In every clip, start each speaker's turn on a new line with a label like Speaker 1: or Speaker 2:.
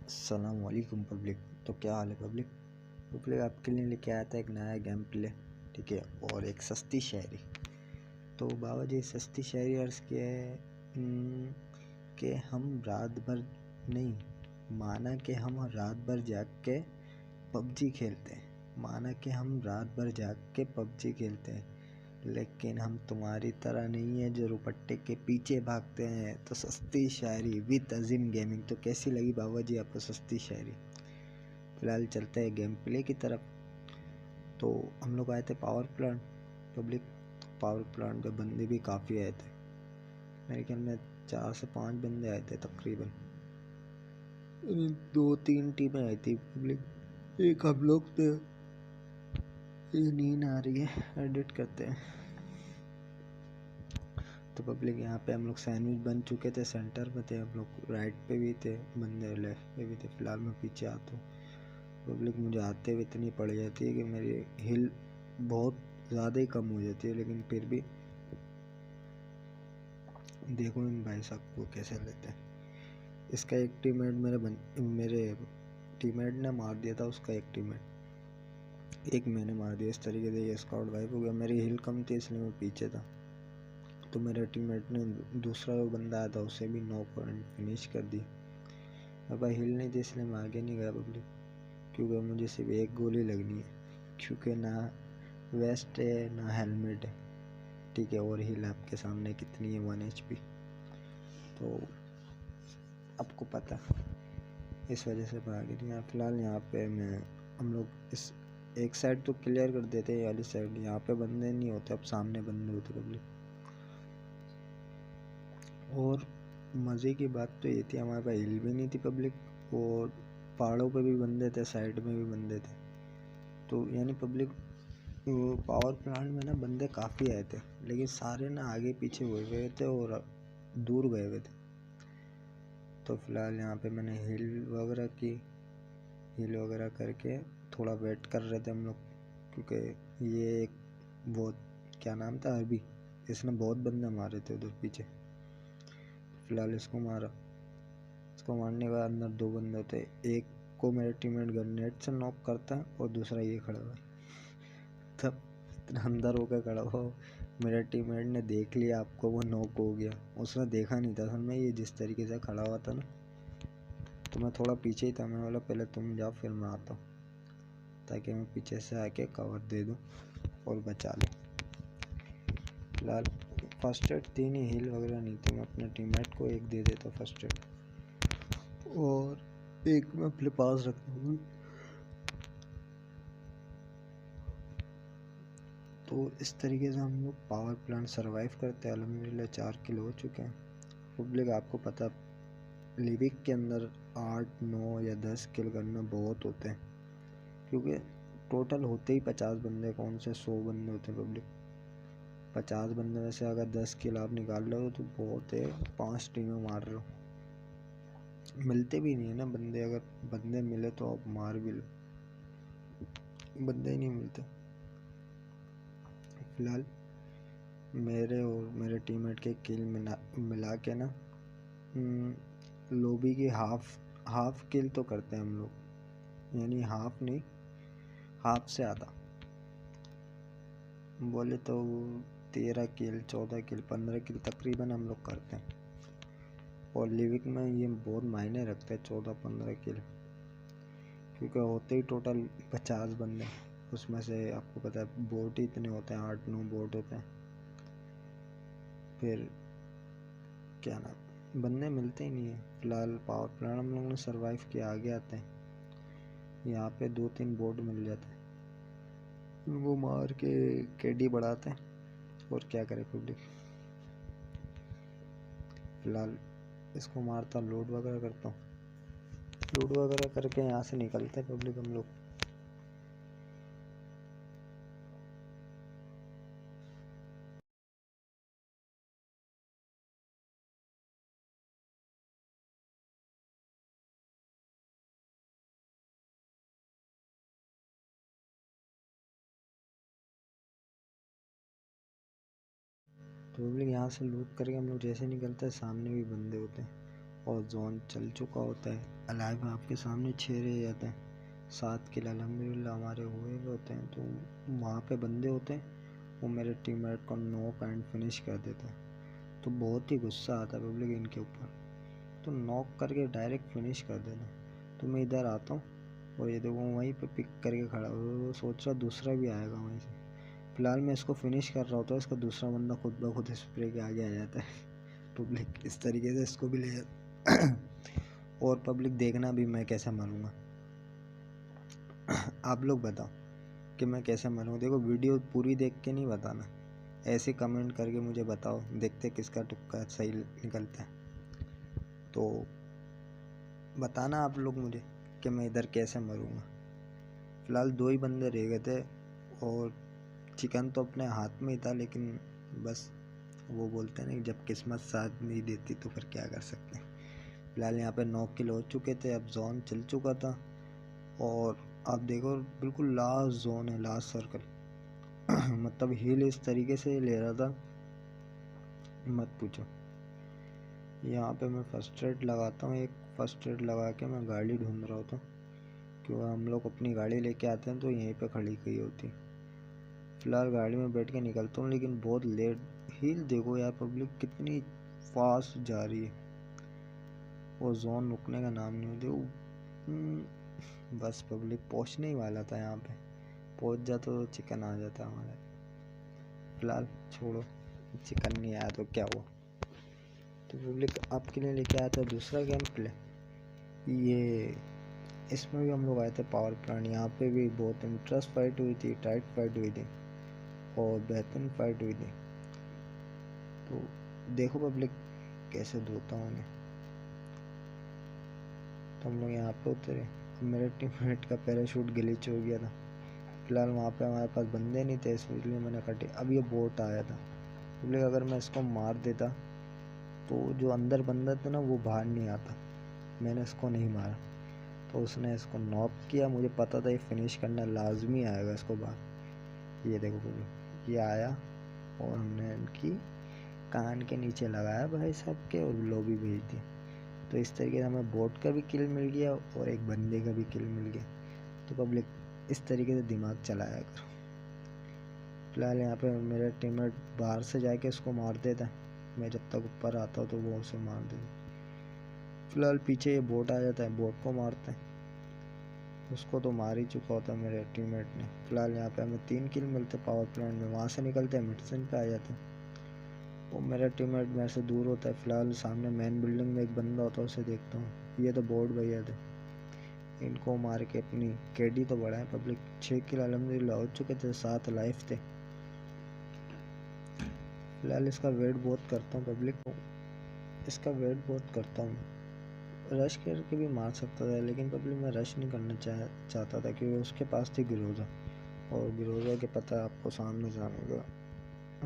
Speaker 1: अस्सलाम वालेकुम पब्लिक। तो क्या हाल है पब्लिक आपके लिए लेके आया था एक नया गेम प्ले, ठीक है, और एक सस्ती शायरी। तो बाबा जी सस्ती शायरी अर्ज़ किया है कि हम रात भर नहीं, माना कि हम रात भर जाग के पबजी खेलते हैं, माना कि हम रात भर जाग के पबजी खेलते हैं, लेकिन हम तुम्हारी तरह नहीं है जो रुपट्टे के पीछे भागते हैं। तो सस्ती शायरी विद अजीम गेमिंग। तो कैसी लगी बाबा जी आपको सस्ती शायरी? फिलहाल चलते हैं गेम प्ले की तरफ। तो हम लोग आए थे power plant public. Power plant पे बंदे भी काफ़ी आए थे, मेरे ख्याल में 4 से 5 बंदे आए थे तकरीबन। 2-3 टीमें आई थी पब्लिक। एक हम लोग थे। ये नींद आ रही है, एडिट करते हैं। तो पब्लिक यहाँ पे हम लोग सैंडविच बन चुके थे, सेंटर में थे हम लोग, राइट पे भी थे बंदे, लेफ्ट पे भी थे। फिलहाल मैं पीछे आता हूँ पब्लिक। मुझे आते हुए इतनी पड़ जाती है कि मेरी हिल बहुत ज़्यादा ही कम हो जाती है, लेकिन फिर भी देखो इन भाई साहब को कैसे लेते हैं। इसका एक टीममेट मेरे टीममेट ने मार दिया था, उसका एक टीममेट, एक मैंने मार दिया। इस तरीके से ये स्काउट वाइप हो गया। मेरी हिल कम थी इसलिए मैं पीछे था। तो मेरे टीममेट ने दूसरा जो बंदा आया था उसे भी नॉक और फिनिश कर दी। अब हिल नहीं थी इसलिए मैं आगे नहीं गया पब्लिक, क्योंकि मुझे सिर्फ एक गोली लगनी है, क्योंकि ना वेस्ट है ना हेलमेट है, ठीक है, और हिल आपके सामने कितनी है 1 HP। तो आपको पता, इस वजह से मैं आगे नहीं आया। फिलहाल यहाँ पे हम लोग इस एक साइड तो क्लियर कर देते हैं, वाली साइड यहाँ पे बंदे नहीं होते, अब सामने बंदे होते पब्लिक। और मज़े की बात तो ये थी हमारे पास हिल भी नहीं थी पब्लिक, और पहाड़ों पे भी बंदे थे, साइड में भी बंदे थे। तो यानी पब्लिक पावर प्लांट में ना बंदे काफ़ी आए थे, लेकिन सारे ना आगे पीछे हुए गए थे और दूर गए हुए थे। तो फिलहाल यहाँ पे मैंने हिल वगैरह करके थोड़ा वेट कर रहे थे हम लोग, क्योंकि ये एक बहुत, क्या नाम था, अरबी, इसने बहुत बंदे मारे थे उधर पीछे। फिलहाल इसको मारा। इसको मारने के बाद अंदर 2 बंदे थे, एक को मेरे टीममेट गन्नेट से नॉक करता है और दूसरा ये खड़ा हुआ। तब इतना अंदर होकर खड़ा हो, मेरे टीममेट ने देख लिया आपको, वो नॉक हो गया। उसने देखा नहीं था असल में, ये जिस तरीके से खड़ा हुआ था ना, तो मैं थोड़ा पीछे ही था। मैं बोला पहले तुम जाओ फिर मैं आता हूँ, ताकि मैं पीछे से आके कवर दे दूँ और बचा लूँ। फिलहाल फर्स्ट एड थी नहीं, हील वगैरह नहीं थी। मैं अपने टीममेट को एक दे देता फर्स्ट एड, और एक मैं अपने पास रखता हूँ। तो इस तरीके से हम लोग पावर प्लांट सरवाइव करते हैं। अल्हम्दुलिल्लाह 4 किल हो चुके हैं पब्लिक। आपको पता लिविक के अंदर 8, 9 या 10 किल करना बहुत होते हैं, क्योंकि टोटल होते ही 50 बंदे, कौन से 100 बंदे होते हैं पब्लिक। 50 बंदे में से अगर 10 किल आप निकाल रहे हो तो बहुत है, 5 टीमें मार रहे हो। मिलते भी नहीं है ना बंदे, अगर बंदे मिले तो आप मार भी लो, बंदे ही नहीं मिलते। फिलहाल मेरे और मेरे टीममेट के किल मिला के ना लॉबी की हाफ किल तो करते हैं हम लोग, यानी हाफ नहीं, हाफ से आधा बोले तो 13 किल, 14 किल, 15 किल तकरीबन हम लोग करते हैं। और लिविक में ये बहुत मायने रखते हैं 14-15 किल, क्योंकि होते ही टोटल 50 बंदे, उसमें से आपको पता है बोट ही इतने होते हैं, 8-9 बोट होते हैं। फिर क्या नाम, बंदे मिलते ही नहीं है। फिलहाल पावर प्लांट हम लोगों ने सरवाइव किया। आगे आते हैं, यहाँ पे 2-3 बोट मिल जाते हैं, उनको मार के केडी बढ़ाते हैं, और क्या करे पब्लिक। फिलहाल इसको मारता, लोड वगैरह करता हूँ, लोड वगैरह करके यहाँ से निकलते हैं पब्लिक हम लोग। तो पब्लिक यहाँ से लूट करके हम लोग जैसे निकलते हैं, सामने भी बंदे होते हैं, और जोन चल चुका होता है। अलाइव आपके सामने 6 रह जाते हैं, 7 किल अल्हम्दुलिल्लाह हमारे हुए होते हैं। तो वहाँ पे बंदे होते हैं, वो मेरे टीममेट को नॉक एंड फिनिश कर देते हैं। तो बहुत ही गुस्सा आता है पब्लिक इनके ऊपर, तो नॉक करके डायरेक्ट फिनिश कर देना। तो मैं इधर आता हूँ और ये देखो वहीं पे पिक करके खड़ा, वो सोच रहा दूसरा भी आएगा वहीं से। फिलहाल मैं इसको फिनिश कर रहा होता है, इसका दूसरा बंदा खुद ब खुद स्प्रे के आगे आ जाता है। पब्लिक इस तरीके से इसको भी ले जाता और पब्लिक देखना भी मैं कैसे मरूँगा। आप लोग बताओ कि मैं कैसे मरूँ। देखो वीडियो पूरी देख के नहीं बताना, ऐसे कमेंट करके मुझे बताओ, देखते किसका तुक्का सही निकलता है। तो बताना आप लोग मुझे कि मैं इधर कैसे मरूँगा। फ़िलहाल 2 ही बंदे रह गए थे और चिकन तो अपने हाथ में ही था, लेकिन बस वो बोलते हैं ना जब किस्मत साथ नहीं देती तो फिर क्या कर सकते हैं। फ़िलहाल यहाँ पे 9 किल हो चुके थे, अब जोन चल चुका था और आप देखो बिल्कुल लास्ट जोन है, लास्ट सर्कल। मतलब हील इस तरीके से ले रहा था मत पूछो। यहाँ पे मैं फर्स्ट एड लगाता हूँ, एक फर्स्ट एड लगा के मैं गाड़ी ढूंढ रहा होता हूँ, क्योंकि हम लोग अपनी गाड़ी लेके आते हैं तो यहीं पे खड़ी गई होती। फ़िलहाल गाड़ी में बैठ के निकलता हूँ, लेकिन बहुत लेट। हील देखो यार पब्लिक कितनी फास्ट जा रही है, वो जोन रुकने का नाम नहीं होती। बस पब्लिक पहुँचने ही वाला था, यहाँ पे पहुँच जाता तो चिकन आ जाता हमारा। फ़िलहाल छोड़ो, चिकन नहीं आया तो क्या हुआ। तो पब्लिक आपके लिए लेके आया था दूसरा गेम प्ले। ये इसमें भी हम लोग आए थे पावर प्लांट। यहाँ पे भी बहुत इंटरेस्ट फाइट हुई थी, टाइट फाइट हुई थी और बेहतरीन फाइट हुई थी। तो देखो पब्लिक कैसे धोता हूँ उन्हें। तो हम लोग यहाँ पे उतरे, मेरे टीममेट का पैराशूट ग्लिच हो गया था। फिलहाल वहाँ पे हमारे पास बंदे नहीं थे, इसलिए मैंने कटे। अब ये बोट आया था, इसलिए अगर मैं इसको मार देता तो जो अंदर बंदा था ना वो बाहर नहीं आता। मैंने इसको नहीं मारा तो उसने इसको नॉक किया। मुझे पता था ये फिनिश करना लाजमी आएगा इसको बाहर। ये देखो ये आया और हमने इनकी कान के नीचे लगाया भाई साहब के और लॉबी भेज दी। तो इस तरीके से हमें बोट का भी किल मिल गया और एक बंदे का भी किल मिल गया। तो पब्लिक इस तरीके से दिमाग चलाया करो। फिलहाल यहाँ पे मेरा टीममेट बाहर से जाके इसको मार देता है, मैं जब तक ऊपर आता हूँ तो वो उसे मार देता। फिलहाल पीछे ये बोट आ जाता है, बोट को मारते हैं। उसको तो मार ही चुका होता है मेरे टीममेट ने। फिलहाल यहाँ पे हमें 3 किल मिलते पावर प्लांट में। वहाँ से निकलते हैं मिडसन पे आ जाते हैं। वो मेरा टीममेट मेरे से दूर होता है। फिलहाल सामने मेन बिल्डिंग में एक बंदा होता है, उसे देखता हूँ। ये तो बोर्ड भैया थे, इनको मार के अपनी केडी तो बढ़ाए पब्लिक। 6 किल अल्हम्दुलिल्लाह हो चुके थे, 7 लाइफ थे। फिलहाल इसका वेट बहुत करता हूँ पब्लिक, इसका वेट बहुत करता हूँ। रश करके भी मार सकता था, लेकिन पब्लिक मैं रश नहीं करना चाहता था, क्योंकि उसके पास थी ग्रोजा और ग्रोजा के पता आपको सामने जाने का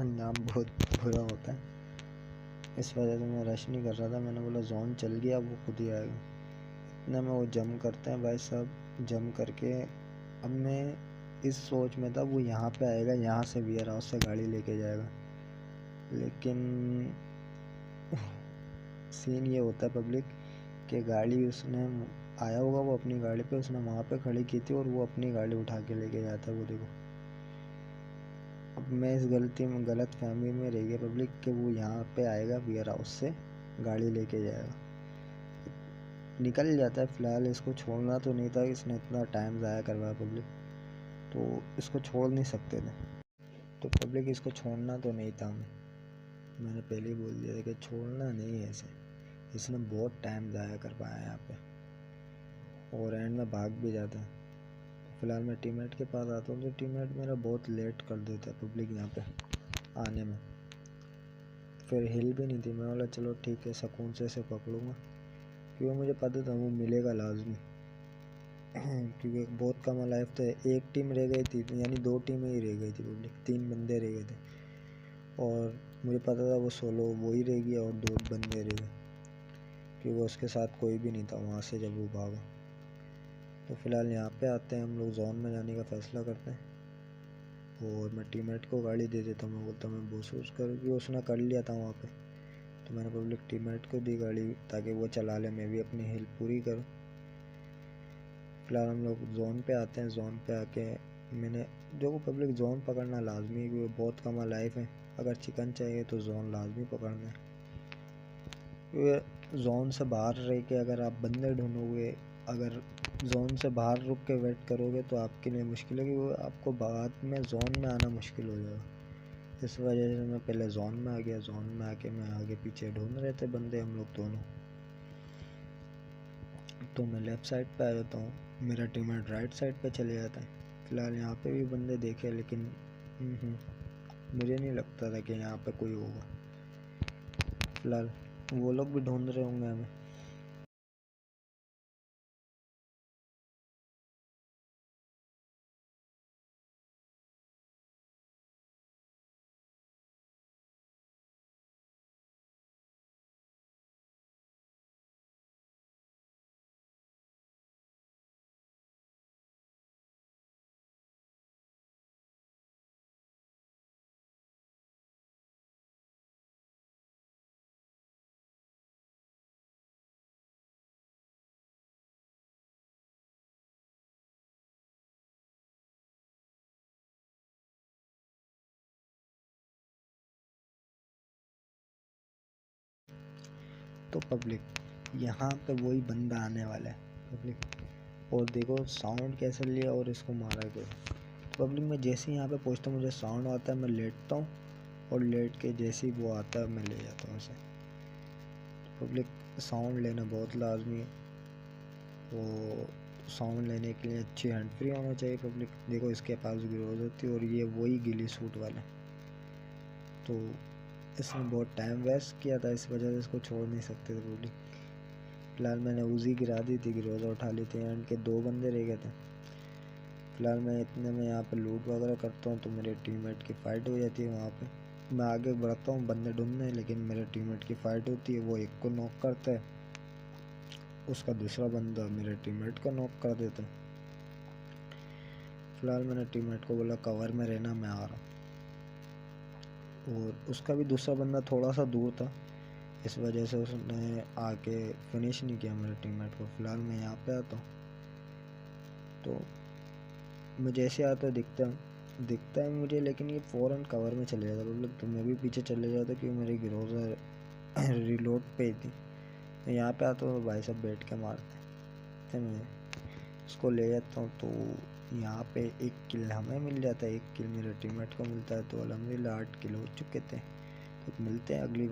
Speaker 1: अंजाम बहुत बुरा होता है। इस वजह से मैं रश नहीं कर रहा था। मैंने बोला जोन चल गया, वो खुद ही आएगा। इतना में वो जम करते हैं भाई साहब। जम करके अब मैं इस सोच में था वो यहाँ पे आएगा, यहाँ से वेयर हाउस से गाड़ी लेके जाएगा, लेकिन सीन ये होता है पब्लिक कि गाड़ी उसने आया होगा, वो अपनी गाड़ी पे उसने वहाँ पे खड़ी की थी और वो अपनी गाड़ी उठा के लेके जाता है। वो देखो अब मैं इस गलत फहमी में रह गया पब्लिक कि वो यहाँ पे आएगा वेयर हाउस से गाड़ी लेके जाएगा, निकल जाता है। फ़िलहाल इसको छोड़ना तो नहीं था, इसने इतना टाइम ज़ाया करवाया पब्लिक, तो इसको छोड़ नहीं सकते थे। तो पब्लिक इसको छोड़ना तो नहीं था, मैंने पहले ही बोल दिया था कि छोड़ना नहीं है इसे। इसने बहुत टाइम ज़ाया करवाया यहाँ पे और एंड में भाग भी जाता है। फ़िलहाल मैं टीममेट के पास आता हूँ तो टीममेट मेरा बहुत लेट कर देता है पब्लिक यहाँ पे आने में। फिर हिल भी नहीं थी, मैं बोला चलो ठीक है सुकून से इसे पकड़ूँगा, क्योंकि मुझे पता था वो मिलेगा लाजमी। क्योंकि बहुत कम लाइफ थे, एक टीम रह गई थी, यानी 2 टीमें ही रह गई थी पब्लिक, 3 बंदे रह गए थे और मुझे पता था वो सोलो वो ही रह गया और 2 बंदे रह गए, क्योंकि उसके साथ कोई भी नहीं था वहाँ से जब वो भागा। तो फ़िलहाल यहाँ पे आते हैं, हम लोग जोन में जाने का फ़ैसला करते हैं और मैं टीममेट को गाड़ी दे देता हूँ। मैं बोलता हूँ मैं बूस कर, क्योंकि उसने कर लिया था वहाँ पे। तो मैंने पब्लिक टीममेट को दी गाड़ी ताकि वो चला ले, मैं भी अपनी हेल्प पूरी करूँ। फिलहाल हम लोग जोन पे आते हैं। जोन पे आके मैंने जो पब्लिक जोन पकड़ना लाजमी है क्योंकि बहुत कम लाइफ है। अगर चिकन चाहिए तो जोन लाजमी पकड़ना है क्योंकि जोन से बाहर रह के अगर आप बंदे ढूंढोगे, अगर जोन से बाहर रुक के वेट करोगे तो आपके लिए मुश्किल है क्योंकि आपको बाद में जोन में आना मुश्किल हो जाएगा। इस वजह से मैं पहले जोन में आ गया। जोन में आके मैं आगे पीछे ढूंढ रहे थे बंदे हम लोग दोनों। तो मैं लेफ़्ट साइड पे आ जाता हूँ, मेरा टीममेट राइट साइड पे चले जाता है। फिलहाल यहाँ पे भी बंदे देखे लेकिन मुझे नहीं लगता था कि यहाँ पे कोई होगा। फिलहाल वो लोग भी ढूंढ रहे होंगे हमें। तो पब्लिक यहाँ पे वही बंदा आने वाला है पब्लिक। और देखो साउंड कैसे लिया और इसको मारा गया। तो पब्लिक में जैसे ही यहाँ पे पहुँचता हूँ मुझे साउंड आता है, मैं लेटता हूँ और लेट के जैसे ही वो आता है मैं ले जाता हूँ उसे। तो पब्लिक साउंड लेना बहुत लाजमी है। वो साउंड लेने के लिए अच्छी हैंड फ्री होना चाहिए पब्लिक। देखो इसके पास ग्रोज होती है और ये वही गिली सूट वाला। तो इसने बहुत टाइम वेस्ट किया था, इस वजह से इसको छोड़ नहीं सकते थे पब्लिक। फिलहाल मैंने उजी गिरा दी थी, ग्रोजा उठा ली थी एंड के 2 बंदे रह गए थे। फिलहाल मैं इतने में यहाँ पे लूट वगैरह करता हूँ तो मेरे टीममेट की फ़ाइट हो जाती है वहाँ पे। मैं आगे बढ़ता हूँ बंदे ढूंढने, लेकिन मेरे टीममेट की फ़ाइट होती है। वो एक को नॉक करता है, उसका दूसरा बंदा मेरे टीममेट को नॉक कर देता है। फिलहाल मैंने टीममेट को बोला कवर में रहना, मैं आ रहा हूँ। और उसका भी दूसरा बंदा थोड़ा सा दूर था, इस वजह से उसने आके फिनिश नहीं किया मेरे टीममेट को। फिलहाल मैं यहाँ पे आता हूँ तो मैं जैसे आता दिखता है मुझे, लेकिन ये फ़ौरन कवर में चले जाता मतलब। तो मैं भी पीछे चले जाता क्योंकि मेरी ग्रोजा रिलोड पे थी। तो यहाँ पे आता हूँ तो भाई सब बैठ के मारते हैं। मैं उसको ले जाता हूँ तो यहाँ पे 1 किल हमें मिल जाता है, 1 किल मेरे टीममेट को मिलता है। तो अल्हम्दुलिल्लाह 8 किल हो चुके थे। तो मिलते हैं अगली